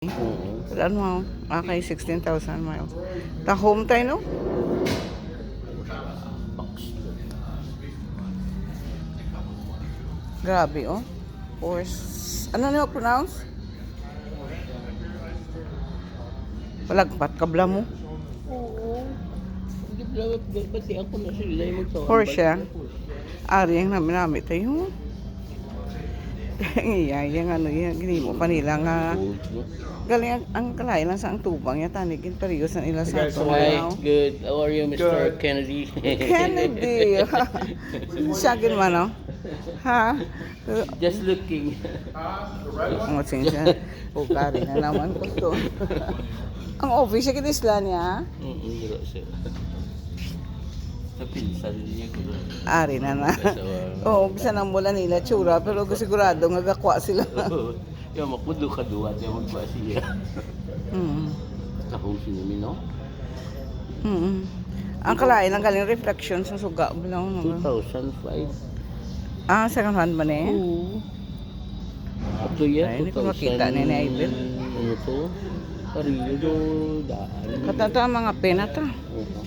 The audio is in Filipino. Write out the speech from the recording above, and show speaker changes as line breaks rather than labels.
Oo.
Ano mo? Okay, 16,000 miles. Ta home tayo, no? Grabe, oh. Ano na pronounce? Palagpat kabla mo.
Oo. Hindi ba't ako na sila yung magtawag?
Porsche. Ari ang namin tayo. Yung ano yan, gini mo pa nila nga. Galing ang kalay lang sa ang tubang yan, tanigin parehas ng ila sa ito.
Hi, good. How are you, Mr. Kennedy?
Kennedy. Siya man, no? Ha?
Just looking.
Ang siya. Pugari na naman ko to. Ang office siya kinisla niya.
Giro siya. Sa pinsan niya giro.
Ari na na. Oo, bisa nang mula nila tsura, pero sigurado nga gakwa sila.
Yung makudo ka duwa niya magba siya. Tahong sinumi, no?
Ang kalain, ang galing reflection sa suga.
2005.
Second hand ba niya?
Oo. Ito yan,
Ay, hindi ko makita na ni Ivel.
Ano to? Parilyo do daan.
Katata mga pena ta.
Oo.